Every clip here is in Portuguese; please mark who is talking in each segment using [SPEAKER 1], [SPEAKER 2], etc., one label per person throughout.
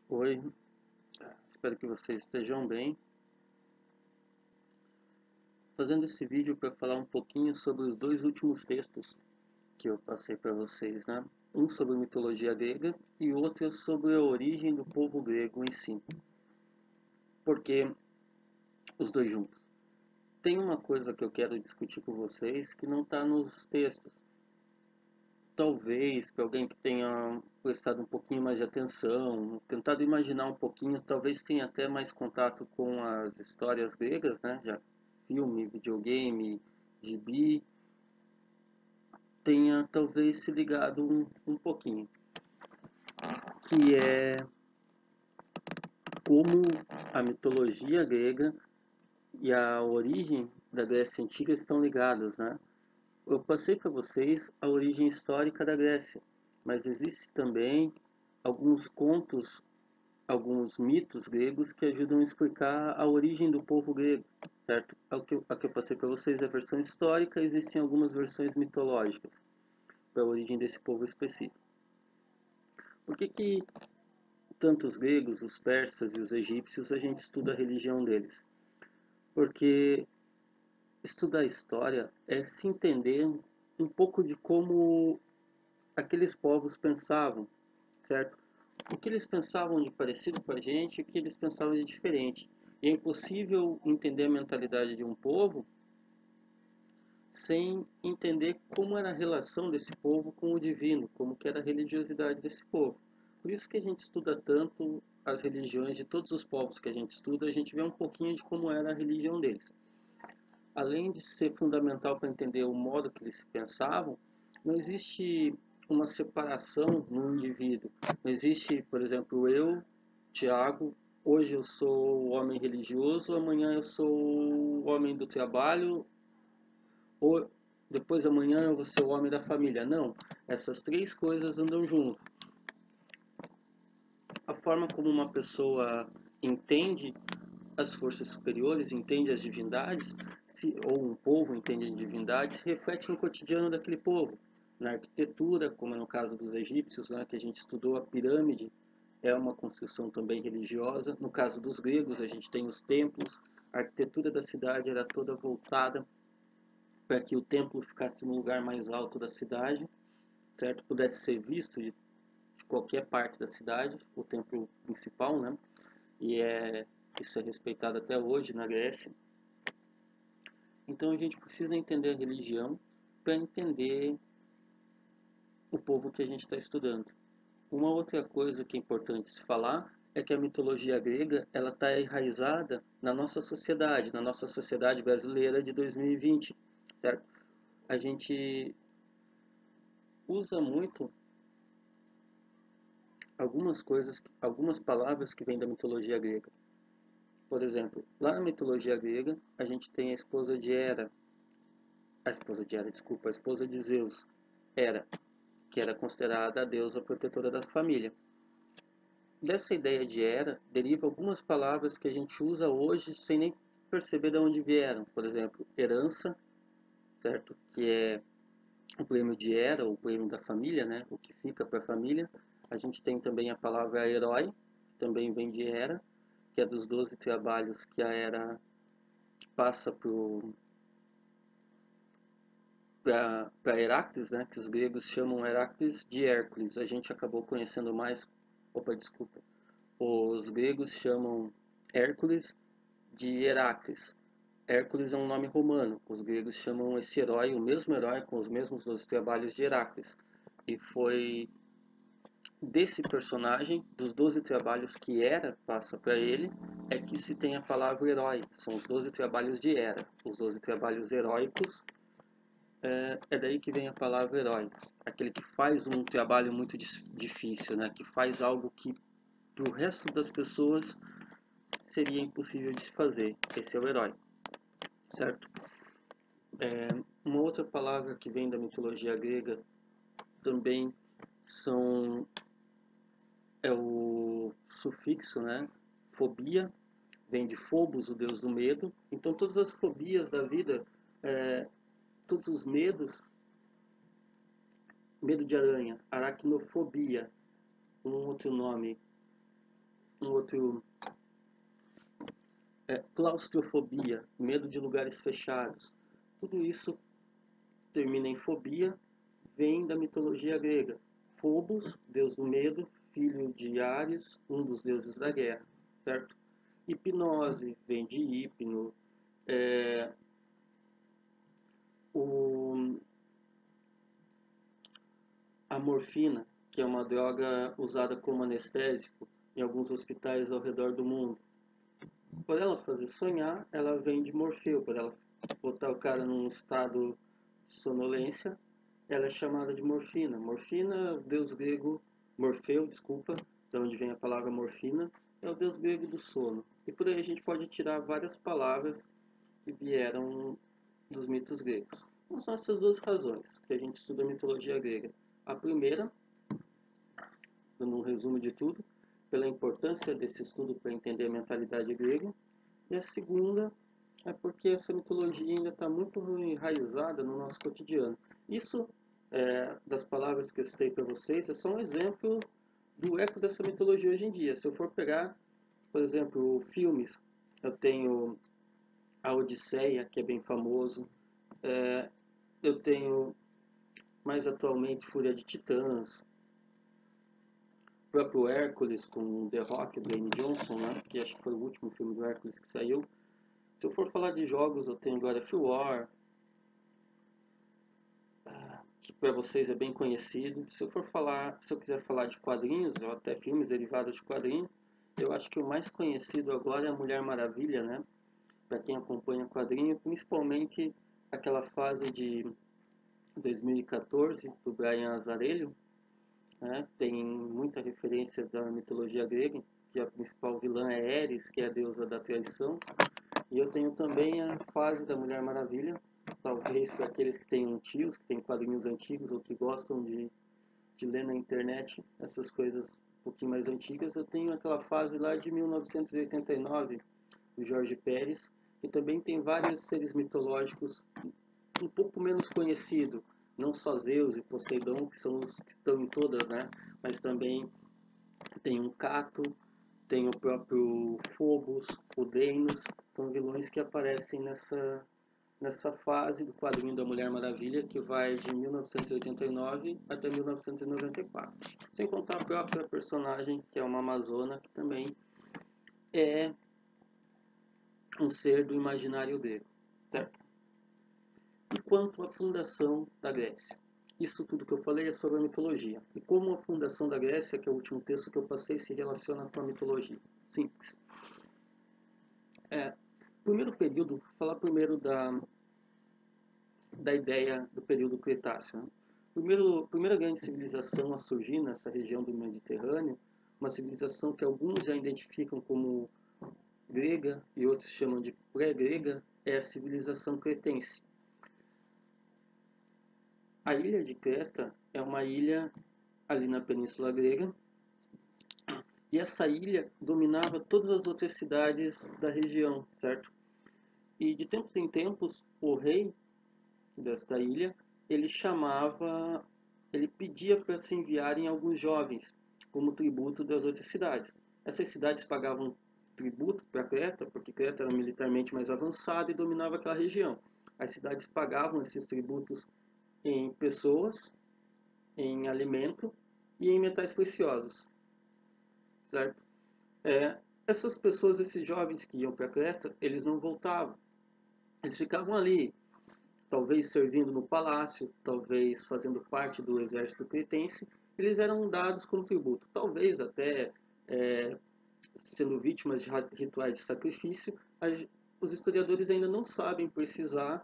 [SPEAKER 1] Oi, espero que vocês estejam bem. Fazendo esse vídeo para falar um pouquinho sobre os dois últimos textos que eu passei para vocês, né? Um sobre mitologia grega e outro sobre a origem do povo grego em si. Porque os dois juntos? Tem uma coisa que eu quero discutir com vocês que não está nos textos. Talvez para alguém que tenha prestado um pouquinho mais de atenção, tentado imaginar um pouquinho, talvez tenha até mais contato com as histórias gregas, né? Já filme, videogame, gibi, tenha talvez se ligado um pouquinho, que é como a mitologia grega e a origem da Grécia Antiga estão ligadas, né? Eu passei para vocês a origem histórica da Grécia, mas existe também alguns contos, alguns mitos gregos que ajudam a explicar a origem do povo grego, certo? A que eu passei para vocês é a versão histórica, existem algumas versões mitológicas para a origem desse povo específico. Por que tanto os gregos, os persas e os egípcios a gente estuda a religião deles? Porque estudar história é se entender um pouco de como aqueles povos pensavam, certo? O que eles pensavam de parecido com a gente e o que eles pensavam de diferente. E é impossível entender a mentalidade de um povo sem entender como era a relação desse povo com o divino, como que era a religiosidade desse povo. Por isso que a gente estuda tanto as religiões de todos os povos que a gente estuda, a gente vê um pouquinho de como era a religião deles. Além de ser fundamental para entender o modo que eles pensavam, não existe uma separação no indivíduo. Não existe, por exemplo, eu, Tiago, hoje eu sou o homem religioso, amanhã eu sou o homem do trabalho, ou depois amanhã eu vou ser o homem da família. Não, essas três coisas andam junto. A forma como uma pessoa entende as forças superiores, entende as divindades, ou um povo entende as divindades, se reflete no cotidiano daquele povo. Na arquitetura, como é no caso dos egípcios, né, que a gente estudou, a pirâmide é uma construção também religiosa. No caso dos gregos, a gente tem os templos, a arquitetura da cidade era toda voltada para que o templo ficasse no lugar mais alto da cidade, certo? Pudesse ser visto de qualquer parte da cidade, o templo principal, né? E isso é respeitado até hoje na Grécia. Então a gente precisa entender a religião para entender o povo que a gente está estudando. Uma outra coisa que é importante se falar é que a mitologia grega ela está enraizada na nossa sociedade brasileira de 2020, certo? A gente usa muito algumas coisas, algumas palavras que vêm da mitologia grega. Por exemplo, lá na mitologia grega, a gente tem a esposa de Zeus, Hera, que era considerada a deusa protetora da família. Dessa ideia de Hera, deriva algumas palavras que a gente usa hoje sem nem perceber de onde vieram. Por exemplo, herança, certo? Que é o prêmio de Hera, o prêmio da família, né? O que fica para a família. A gente tem também a palavra herói, que também vem de Hera, que é dos 12 trabalhos que a Hera passa para Heracles, né, que os gregos chamam Heracles de Hércules. A gente acabou conhecendo mais, opa, desculpa, os gregos chamam Hércules de Heracles. Hércules é um nome romano. Os gregos chamam esse herói, o mesmo herói com os mesmos 12 trabalhos de Heracles. E foi desse personagem, dos 12 trabalhos que Hera passa para ele, é que se tem a palavra herói. São os 12 trabalhos de Hera, os 12 trabalhos heróicos. É daí que vem a palavra herói. Aquele que faz um trabalho muito difícil, né? Que faz algo que para o resto das pessoas seria impossível de se fazer. Esse é o herói, certo? Uma outra palavra que vem da mitologia grega também são é o sufixo, né? Fobia, vem de Phobos, o deus do medo. Então todas as fobias da vida, é, todos os medos, medo de aranha, aracnofobia, um outro nome, um outro claustrofobia, medo de lugares fechados. Tudo isso termina em fobia, vem da mitologia grega. Phobos, deus do medo, filho de Ares, um dos deuses da guerra, certo? Hipnose, vem de hipno. É, o, a morfina, que é uma droga usada como anestésico em alguns hospitais ao redor do mundo. Por ela fazer sonhar, ela vem de Morfeu. Por ela botar o cara num estado de sonolência, ela é chamada de morfina. Morfina, o deus grego, Morfeu, desculpa, de onde vem a palavra morfina, é o deus grego do sono. E por aí a gente pode tirar várias palavras que vieram dos mitos gregos. Então são essas duas razões que a gente estuda a mitologia grega. A primeira, dando um resumo de tudo, pela importância desse estudo para entender a mentalidade grega. E a segunda é porque essa mitologia ainda está muito enraizada no nosso cotidiano. Isso, das palavras que eu citei para vocês, é só um exemplo do eco dessa mitologia hoje em dia. Se eu for pegar, por exemplo, filmes, eu tenho a Odisseia, que é bem famoso. Eu tenho, mais atualmente, Fúria de Titãs, o próprio Hércules com The Rock, Dwayne Johnson, né? Que acho que foi o último filme do Hércules que saiu. Se eu for falar de jogos, eu tenho God of War, que para vocês é bem conhecido. Se eu quiser falar de quadrinhos, ou até filmes derivados de quadrinhos, eu acho que o mais conhecido agora é a Mulher Maravilha, né? Para quem acompanha quadrinho, principalmente aquela fase de 2014 do Brian Azzarello, né? Tem muita referência da mitologia grega, que a principal vilã é Eris, que é a deusa da traição. E eu tenho também a fase da Mulher Maravilha, talvez para aqueles que têm tios, que têm quadrinhos antigos ou que gostam de ler na internet essas coisas um pouquinho mais antigas. Eu tenho aquela fase lá de 1989, do Jorge Pérez, que também tem vários seres mitológicos um pouco menos conhecidos, não só Zeus e Poseidon, que são os que estão em todas, né? Mas também tem um Cato, tem o próprio Phobos, o Deimos, são vilões que aparecem nessa fase do quadrinho da Mulher Maravilha, que vai de 1989 até 1994. Sem contar a própria personagem, que é uma amazona, que também é um ser do imaginário grego, certo? E quanto à fundação da Grécia? Isso tudo que eu falei é sobre a mitologia. E como a fundação da Grécia, que é o último texto que eu passei, se relaciona com a mitologia? Simples. Primeiro período, falar primeiro da ideia do período Cretáceo. Né? Primeira grande civilização a surgir nessa região do Mediterrâneo, uma civilização que alguns já identificam como grega e outros chamam de pré-grega, é a civilização cretense. A ilha de Creta é uma ilha ali na Península Grega, e essa ilha dominava todas as outras cidades da região, certo? E de tempos em tempos, o rei desta ilha, ele pedia para se enviarem alguns jovens como tributo das outras cidades. Essas cidades pagavam tributo para Creta, porque Creta era militarmente mais avançada e dominava aquela região. As cidades pagavam esses tributos em pessoas, em alimento e em metais preciosos, certo? Essas pessoas, esses jovens que iam para Creta, eles não voltavam. Eles ficavam ali, talvez servindo no palácio, talvez fazendo parte do exército cretense. Eles eram dados como tributo, talvez até sendo vítimas de rituais de sacrifício. Os historiadores ainda não sabem precisar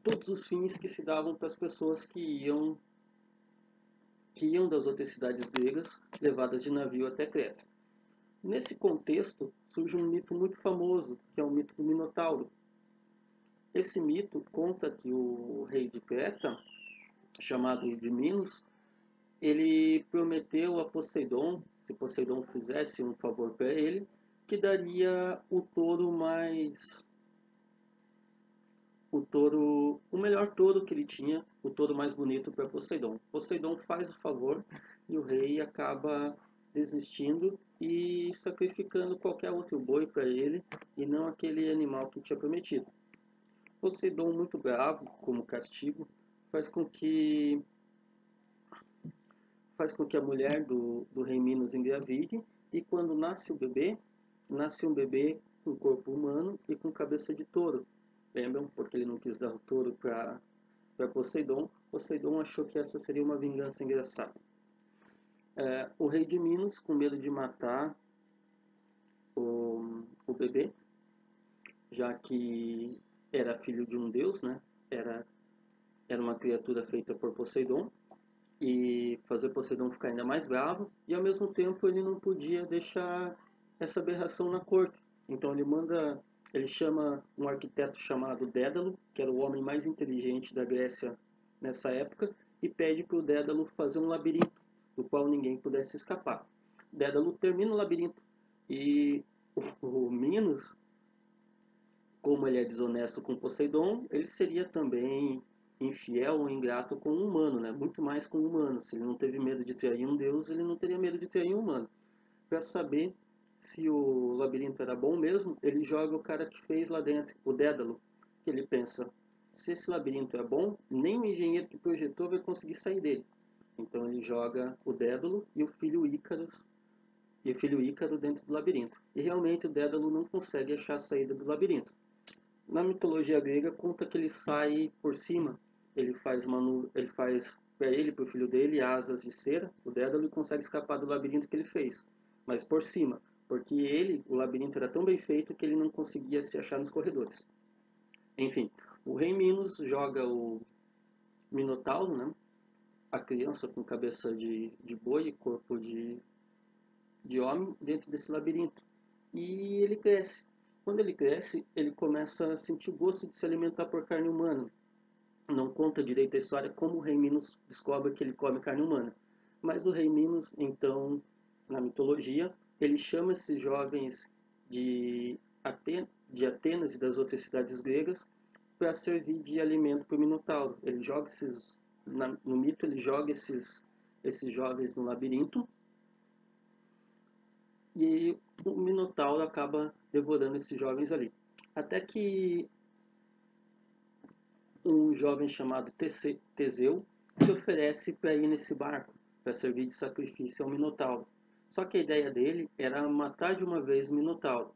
[SPEAKER 1] todos os fins que se davam para as pessoas que iam das outras cidades gregas levadas de navio até Creta. Nesse contexto, surge um mito muito famoso, que é o mito do Minotauro. Esse mito conta que o rei de Creta, chamado de Minos, ele prometeu a Poseidon, se Poseidon fizesse um favor para ele, que daria o melhor touro que ele tinha, o touro mais bonito para Poseidon. Poseidon faz o favor e o rei acaba desistindo e sacrificando qualquer outro boi para ele e não aquele animal que tinha prometido. Poseidon, muito bravo como castigo, faz com que a mulher do rei Minos engravide, e quando nasce um bebê com corpo humano e com cabeça de touro. Lembram? Porque ele não quis dar o touro para Poseidon. Poseidon achou que essa seria uma vingança engraçada. O rei de Minos, com medo de matar o bebê, já que era filho de um deus, né? Era uma criatura feita por Poseidon, e fazer Poseidon ficar ainda mais bravo, e ao mesmo tempo ele não podia deixar essa aberração na corte. Então ele chama um arquiteto chamado Dédalo, que era o homem mais inteligente da Grécia nessa época, e pede para o Dédalo fazer um labirinto, do qual ninguém pudesse escapar. Dédalo termina o labirinto, e o Minos, como ele é desonesto com Poseidon, ele seria também infiel ou ingrato com um humano, né? Muito mais com um humano. Se ele não teve medo de trair um deus, ele não teria medo de trair um humano. Para saber se o labirinto era bom mesmo, ele joga o cara que fez lá dentro, o Dédalo, que ele pensa, se esse labirinto é bom, nem o engenheiro que projetou vai conseguir sair dele. Então ele joga o Dédalo e o filho Ícaro dentro do labirinto. E realmente o Dédalo não consegue achar a saída do labirinto. Na mitologia grega conta que ele sai por cima, ele faz para ele e para o filho dele asas de cera, o Dédalo, e consegue escapar do labirinto que ele fez, mas por cima, porque o labirinto era tão bem feito que ele não conseguia se achar nos corredores. Enfim, o rei Minos joga o Minotauro, né? A criança com cabeça de boi e corpo de homem dentro desse labirinto. E ele cresce. Quando ele cresce, ele começa a sentir o gosto de se alimentar por carne humana. Não conta direito a história como o rei Minos descobre que ele come carne humana. Mas o rei Minos, então, na mitologia, ele chama esses jovens de, de Atenas e das outras cidades gregas para servir de alimento para o Minotauro. Ele joga no mito, ele joga esses jovens no labirinto, e o Minotauro acaba devorando esses jovens ali. Até que um jovem chamado Teseu se oferece para ir nesse barco, para servir de sacrifício ao Minotauro. Só que a ideia dele era matar de uma vez o Minotauro.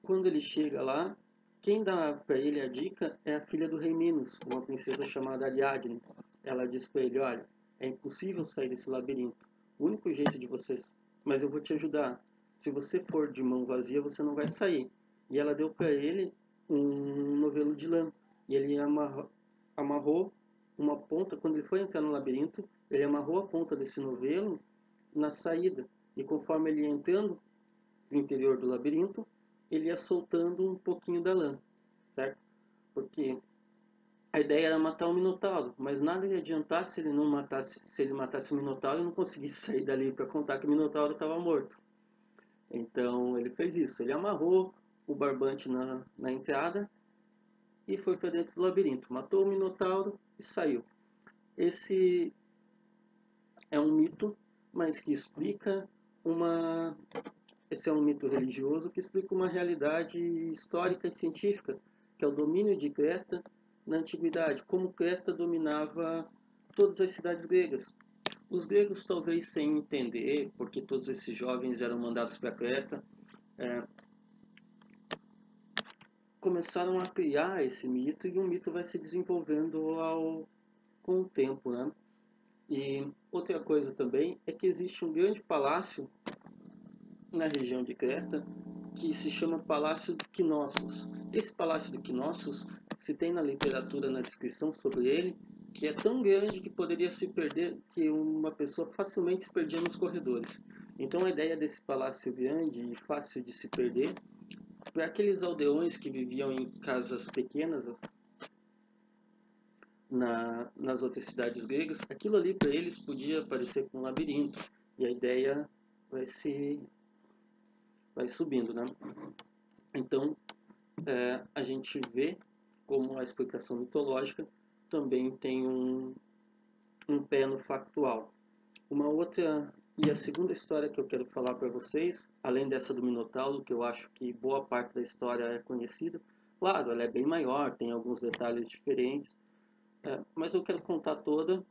[SPEAKER 1] Quando ele chega lá, quem dá para ele a dica é a filha do rei Minos, uma princesa chamada Ariadne. Ela diz para ele, olha, é impossível sair desse labirinto. O único jeito de vocês... Mas eu vou te ajudar. Se você for de mão vazia, você não vai sair. E ela deu para ele um novelo de lã. E ele amarrou uma ponta, quando ele foi entrar no labirinto, ele amarrou a ponta desse novelo na saída. E conforme ele ia entrando no interior do labirinto, ele ia soltando um pouquinho da lã, certo? Porque a ideia era matar o Minotauro, mas nada ia adiantar se ele matasse o Minotauro e não conseguisse sair dali para contar que o Minotauro estava morto. Então ele fez isso, ele amarrou o barbante na entrada e foi para dentro do labirinto, matou o Minotauro e saiu. Esse é um mito, mas que explica uma Esse é um mito religioso que explica uma realidade histórica e científica, que é o domínio de Creta na antiguidade, como Creta dominava todas as cidades gregas. Os gregos, talvez sem entender porque todos esses jovens eram mandados para Creta, começaram a criar esse mito, e o mito vai se desenvolvendo com o tempo, né? E outra coisa também é que existe um grande palácio na região de Creta que se chama Palácio de Knossos. Esse Palácio de Knossos se tem na literatura, na descrição sobre ele, que é tão grande que poderia se perder, que uma pessoa facilmente se perdia nos corredores. Então a ideia desse palácio grande e fácil de se perder, para aqueles aldeões que viviam em casas pequenas nas outras cidades gregas, aquilo ali para eles podia parecer com um labirinto, e a ideia vai subindo, né? Então a gente vê como a explicação mitológica também tem pé no factual. Uma outra e a segunda história que eu quero falar para vocês, além dessa do Minotauro, que eu acho que boa parte da história é conhecida, claro, ela é bem maior, tem alguns detalhes diferentes, mas eu quero contar toda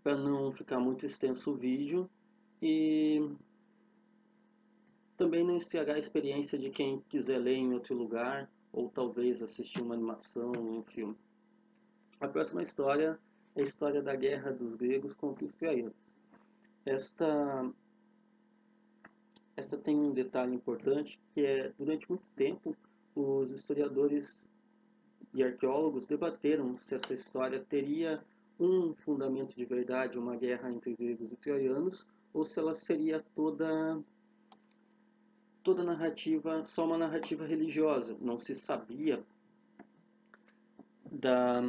[SPEAKER 1] para não ficar muito extenso o vídeo e também não estragar a experiência de quem quiser ler em outro lugar ou talvez assistir uma animação ou um filme. A próxima história é a história da guerra dos gregos contra os troianos. Esta tem um detalhe importante que é, durante muito tempo, os historiadores e arqueólogos debateram se essa história teria um fundamento de verdade, uma guerra entre gregos e troianos, ou se ela seria toda narrativa, só uma narrativa religiosa. Não se sabia da,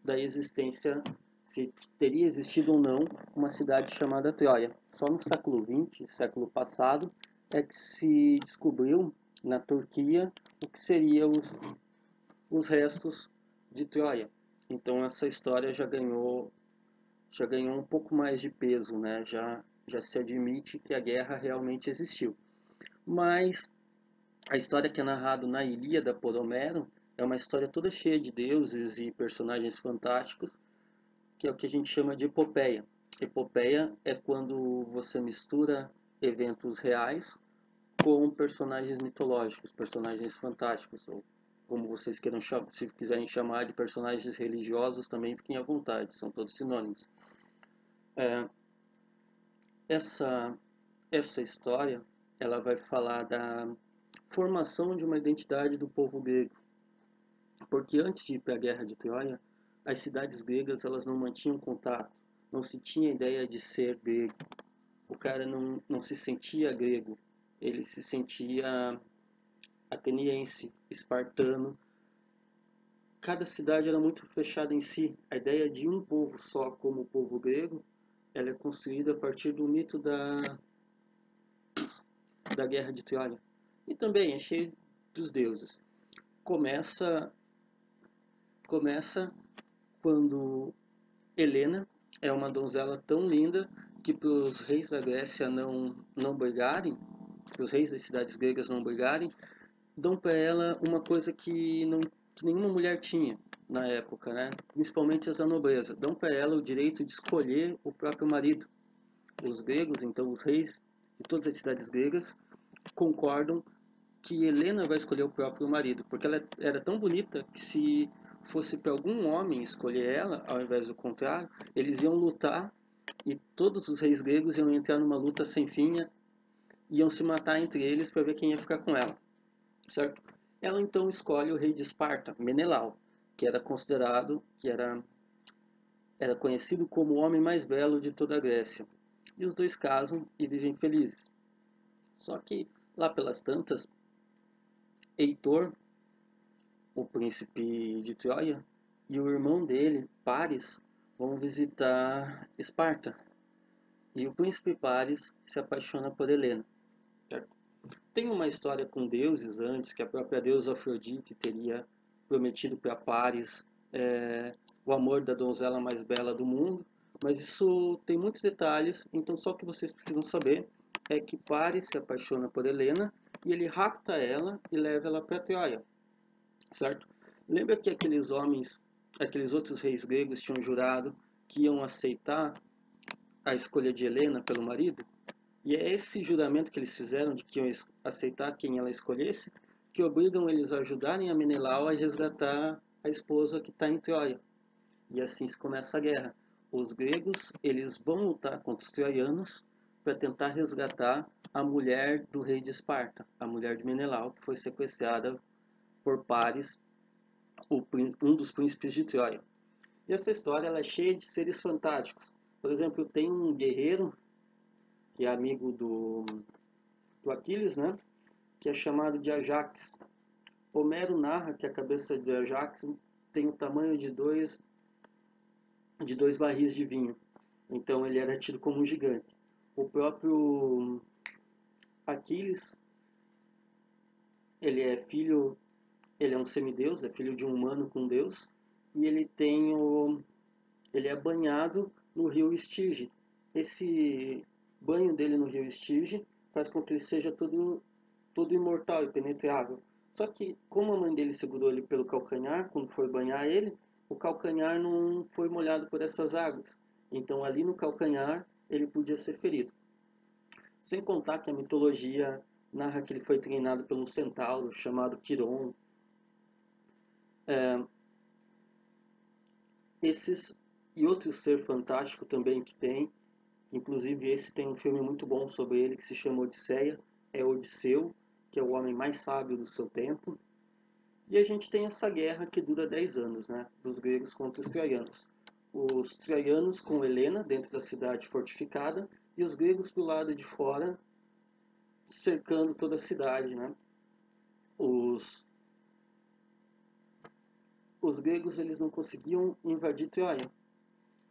[SPEAKER 1] da existência, se teria existido ou não uma cidade chamada Troia. Só no século XX, século passado, é que se descobriu na Turquia o que seriam os restos de Troia. Então essa história já ganhou um pouco mais de peso, né? Já se admite que a guerra realmente existiu. Mas a história que é narrada na Ilíada por Homero é uma história toda cheia de deuses e personagens fantásticos, que é o que a gente chama de epopeia. Epopeia é quando você mistura eventos reais com personagens mitológicos, personagens fantásticos, ou como vocês queiram chamar, se quiserem chamar de personagens religiosos também fiquem à vontade, são todos sinônimos. É, essa história ela vai falar da formação de uma identidade do povo grego, porque antes de ir para a guerra de Troia, as cidades gregas elas não mantinham contato, não se tinha ideia de ser grego, o cara não se sentia grego, ele se sentia ateniense, espartano. Cada cidade era muito fechada em si. A ideia de um povo só como o povo grego, ela é construída a partir do mito da guerra de Troia. E também é cheio dos deuses. Começa quando Helena é uma donzela tão linda que para os reis da Grécia não brigarem, para os reis das cidades gregas não brigarem, dão para ela uma coisa que nenhuma mulher tinha na época, né? Principalmente as da nobreza. Dão para ela o direito de escolher o próprio marido. Os gregos, então os reis de todas as cidades gregas, concordam que Helena vai escolher o próprio marido, porque ela era tão bonita que se fosse para algum homem escolher ela, ao invés do contrário, eles iam lutar e todos os reis gregos iam entrar numa luta sem fim, iam se matar entre eles para ver quem ia ficar com ela, certo? Ela então escolhe o rei de Esparta, Menelau, que era considerado, era conhecido como o homem mais belo de toda a Grécia. E os dois casam e vivem felizes. Só que lá pelas tantas, Heitor, o príncipe de Troia, e o irmão dele, Paris, vão visitar Esparta. E o príncipe Paris se apaixona por Helena. Certo? Tem uma história com deuses antes, que a própria deusa Afrodite teria prometido para Paris o amor da donzela mais bela do mundo, mas isso tem muitos detalhes, então só o que vocês precisam saber é que Paris se apaixona por Helena e ele rapta ela e leva ela para Troia, certo? Lembra que aqueles outros reis gregos tinham jurado que iam aceitar a escolha de Helena pelo marido? E é esse juramento que eles fizeram de que iam aceitar quem ela escolhesse que obrigam eles a ajudarem a Menelau a resgatar a esposa que está em Troia. E assim se começa a guerra. Os gregos eles vão lutar contra os troianos para tentar resgatar a mulher do rei de Esparta, a mulher de Menelau, que foi sequestrada por Paris, um dos príncipes de Troia. E essa história ela é cheia de seres fantásticos. Por exemplo, tem um guerreiro que é amigo do Aquiles, né? Que é chamado de Ajax. Homero narra que a cabeça de Ajax tem o tamanho de dois barris de vinho. Então ele era tido como um gigante. O próprio Aquiles, ele é filho, ele é um semideus, é filho de um humano com Deus, e ele tem ele é banhado no rio Estige. Esse banho dele no rio Estige faz com que ele seja todo imortal e penetrável. Só que, como a mãe dele segurou ele pelo calcanhar, quando foi banhar ele, o calcanhar não foi molhado por essas águas. Então, ali no calcanhar, ele podia ser ferido. Sem contar que a mitologia narra que ele foi treinado por um centauro chamado Quiron. É, esses e outro ser fantástico também que tem, inclusive esse tem um filme muito bom sobre ele que se chama Odisseia, é Odisseu, que é o homem mais sábio do seu tempo. E a gente tem essa guerra que dura 10 anos, né, dos gregos contra os troianos. Os troianos com Helena dentro da cidade fortificada e os gregos do lado de fora cercando toda a cidade, né? Os, os gregos eles não conseguiam invadir Troia.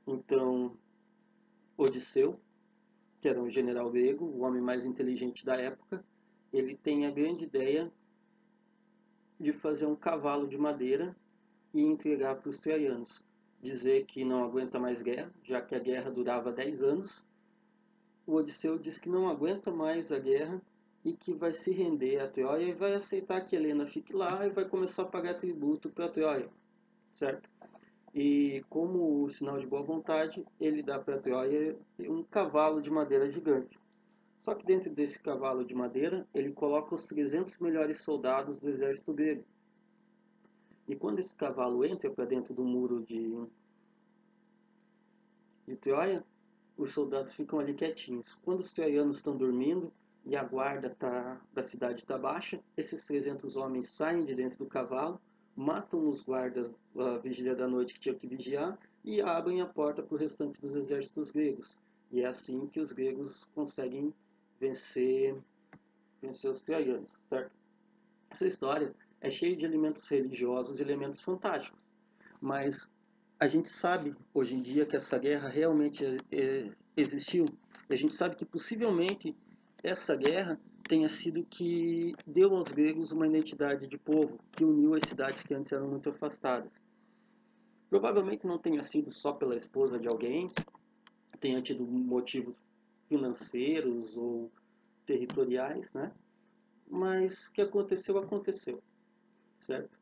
[SPEAKER 1] Então, Odisseu, que era um general grego, o homem mais inteligente da época, ele tem a grande ideia de fazer um cavalo de madeira e entregar para os troianos. Dizer que não aguenta mais guerra, já que a guerra durava 10 anos. O Odisseu diz que não aguenta mais a guerra e que vai se render a Troia e vai aceitar que Helena fique lá e vai começar a pagar tributo para Troia, certo? E como sinal de boa vontade, ele dá para Troia um cavalo de madeira gigante. Só que dentro desse cavalo de madeira, ele coloca os 300 melhores soldados do exército grego. E quando esse cavalo entra para dentro do muro de Troia, os soldados ficam ali quietinhos. Quando os troianos estão dormindo e a guarda da cidade está baixa, esses 300 homens saem de dentro do cavalo, matam os guardas da vigília da noite que tinham que vigiar e abrem a porta para o restante dos exércitos gregos. E é assim que os gregos conseguem vencer, vencer os troianos, certo? Essa história é cheia de elementos religiosos e elementos fantásticos, mas a gente sabe hoje em dia que essa guerra realmente existiu. E a gente sabe que possivelmente essa guerra tenha sido que deu aos gregos uma identidade de povo, que uniu as cidades que antes eram muito afastadas. Provavelmente não tenha sido só pela esposa de alguém, tenha tido motivos financeiros ou territoriais, né? Mas o que aconteceu, aconteceu, certo?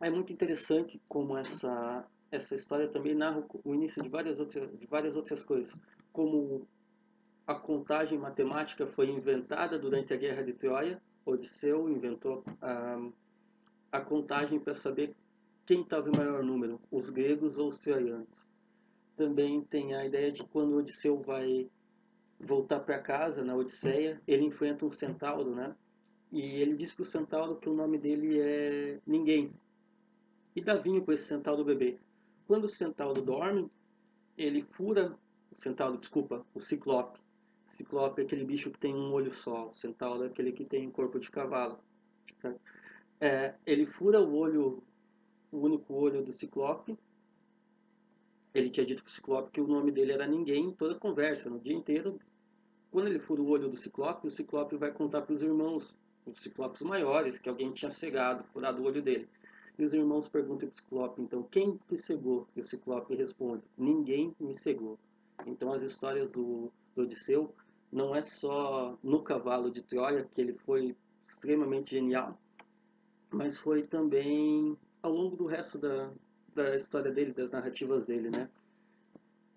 [SPEAKER 1] É muito interessante como essa história também narra o início de várias outras coisas, como a contagem matemática foi inventada durante a Guerra de Troia. Odisseu inventou a contagem para saber quem estava em maior número, os gregos ou os troianos. Também tem a ideia de quando Odisseu vai voltar para casa na Odisseia, ele enfrenta um centauro, né? E ele diz para o centauro que o nome dele é Ninguém, e dá vinho com esse centauro bebê. Quando o centauro dorme, ele fura o centauro, desculpa, o ciclope. O ciclope é aquele bicho que tem um olho só, o centauro é aquele que tem um corpo de cavalo. Certo? Ele fura o olho, o único olho do ciclope. Ele tinha dito para o ciclope que o nome dele era Ninguém em toda a conversa, no dia inteiro. Quando ele fura o olho do ciclope, o ciclope vai contar para os irmãos, os ciclopes maiores, que alguém tinha cegado, furado o olho dele. E os irmãos perguntam para o Ciclope, então, quem te cegou? E o Ciclope responde, ninguém me cegou. Então, as histórias do Odisseu não é só no cavalo de Troia, que ele foi extremamente genial, mas foi também ao longo do resto da história dele, das narrativas dele, né?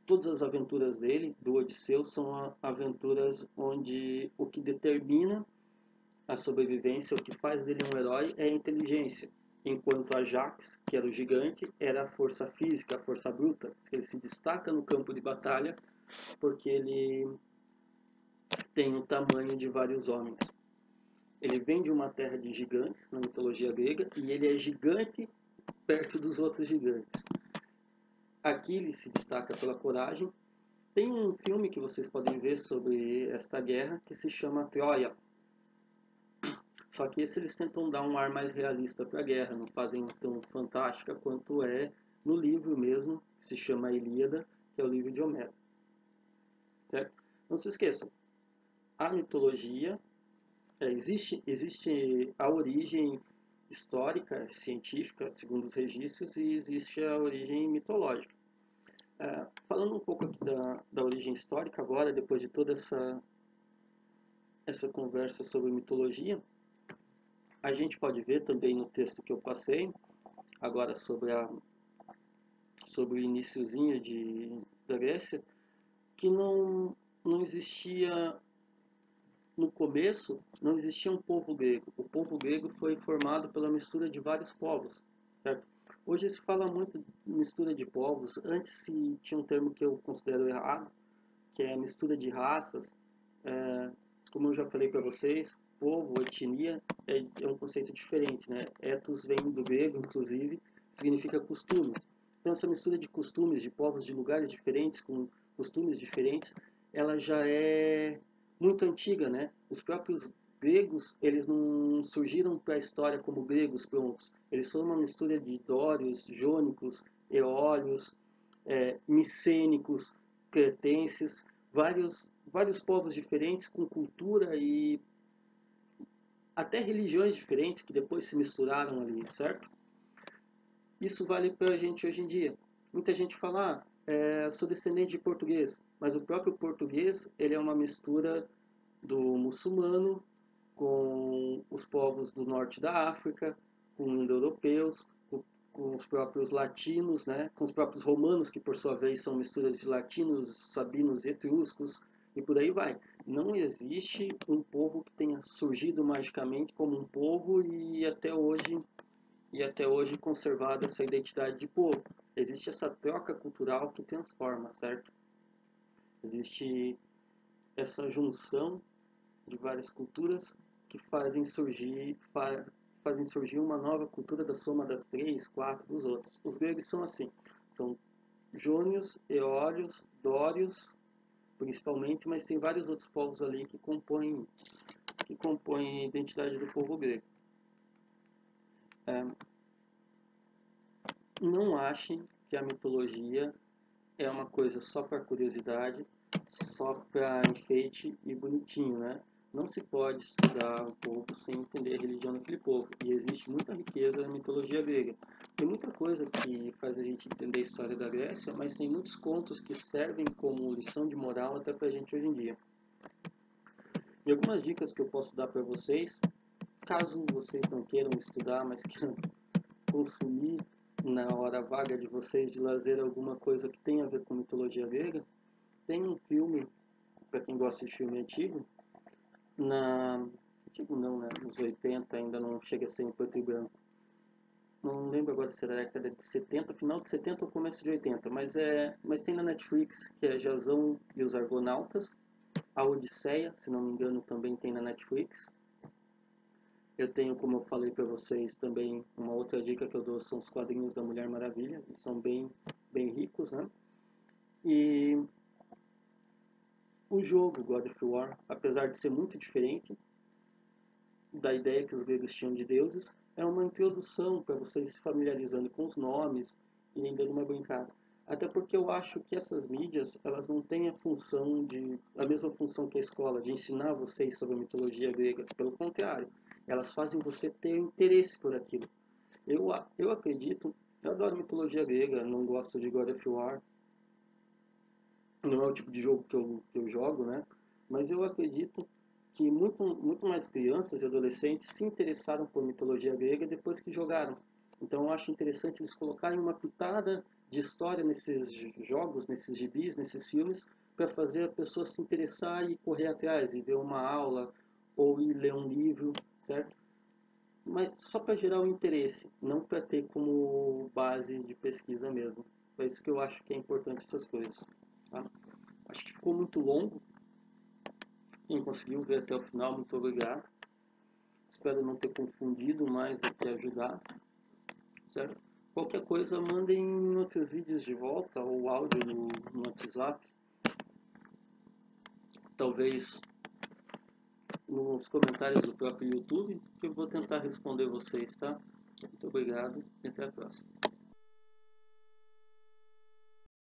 [SPEAKER 1] Todas as aventuras dele, do Odisseu, são aventuras onde o que determina a sobrevivência, o que faz dele um herói é a inteligência, enquanto Ajax, que era o gigante, era a força física, a força bruta. Ele se destaca no campo de batalha porque ele tem o tamanho de vários homens. Ele vem de uma terra de gigantes, na mitologia grega, e ele é gigante perto dos outros gigantes. Aqui ele se destaca pela coragem. Tem um filme que vocês podem ver sobre esta guerra que se chama Troia. Só que esse eles tentam dar um ar mais realista para a guerra, não fazem tão fantástica quanto é no livro mesmo, que se chama Ilíada, que é o livro de Homero. Certo? Não se esqueçam, a mitologia, existe a origem histórica, científica, segundo os registros, e existe a origem mitológica. Falando um pouco aqui da origem histórica agora, depois de toda essa conversa sobre mitologia, a gente pode ver também no texto que eu passei, agora sobre o iniciozinho da Grécia, que não existia, no começo, não existia um povo grego. O povo grego foi formado pela mistura de vários povos, certo? Hoje se fala muito de mistura de povos. Antes se tinha um termo que eu considero errado, que é a mistura de raças. É, como eu já falei para vocês, povo, etnia é um conceito diferente, né? Ethos vem do grego, inclusive, significa costumes. Então essa mistura de costumes, de povos de lugares diferentes, com costumes diferentes, ela já é muito antiga, né? Os próprios gregos, eles não surgiram para a história como gregos prontos. Eles são uma mistura de dórios, jônicos, eólios, micênicos, cretenses, vários povos diferentes com cultura e até religiões diferentes que depois se misturaram ali, certo? Isso vale para a gente hoje em dia. Muita gente fala, sou descendente de português, mas o próprio português ele é uma mistura do muçulmano com os povos do norte da África, com indo-europeus, com os próprios latinos, né? Com os próprios romanos, que por sua vez são misturas de latinos, sabinos, etruscos, e por aí vai. Não existe um povo que tenha surgido magicamente como um povo e até hoje conservado essa identidade de povo. Existe essa troca cultural que transforma, certo? Existe essa junção de várias culturas que fazem surgir uma nova cultura da soma das três, quatro dos outros. Os gregos são assim, são jônios, eólios, dórios, principalmente, mas tem vários outros povos ali que compõem a identidade do povo grego. Não achem que a mitologia é uma coisa só para curiosidade, só para enfeite e bonitinho, né? Não se pode estudar um povo sem entender a religião daquele povo. E existe muita riqueza na mitologia grega. Tem muita coisa que faz a gente entender a história da Grécia, mas tem muitos contos que servem como lição de moral até para a gente hoje em dia. E algumas dicas que eu posso dar para vocês, caso vocês não queiram estudar, mas queiram consumir na hora vaga de vocês de lazer alguma coisa que tenha a ver com mitologia grega, tem um filme, para quem gosta de filme antigo, antigo não, né? Nos 80 ainda não chega a ser em preto e branco. Não lembro agora se era da década de 70, final de 70 ou começo de 80, mas tem na Netflix, que é Jasão e os Argonautas, a Odisseia, se não me engano, também tem na Netflix. Eu tenho, como eu falei para vocês, também uma outra dica que eu dou são os quadrinhos da Mulher Maravilha, eles são bem ricos, né? E o jogo God of War, apesar de ser muito diferente da ideia que os gregos tinham de deuses, é uma introdução para vocês se familiarizando com os nomes e ainda uma brincada. Até porque eu acho que essas mídias, elas não têm a mesma função que a escola, de ensinar vocês sobre a mitologia grega. Pelo contrário, elas fazem você ter interesse por aquilo. Eu acredito, eu adoro mitologia grega, não gosto de God of War, não é o tipo de jogo que eu jogo, né? Mas eu acredito que muito mais crianças e adolescentes se interessaram por mitologia grega depois que jogaram. Então eu acho interessante eles colocarem uma pitada de história nesses jogos, nesses gibis, nesses filmes, para fazer a pessoa se interessar e correr atrás, e ver uma aula, ou ir ler um livro, certo? Mas só para gerar o interesse, não para ter como base de pesquisa mesmo. É isso que eu acho que é importante essas coisas. Tá? Acho que ficou muito longo. Quem conseguiu ver até o final, muito obrigado. Espero não ter confundido mais do que ajudar, certo? Qualquer coisa, mandem outros vídeos de volta ou áudio no WhatsApp. Talvez nos comentários do próprio YouTube, que eu vou tentar responder vocês, tá? Muito obrigado e até a próxima.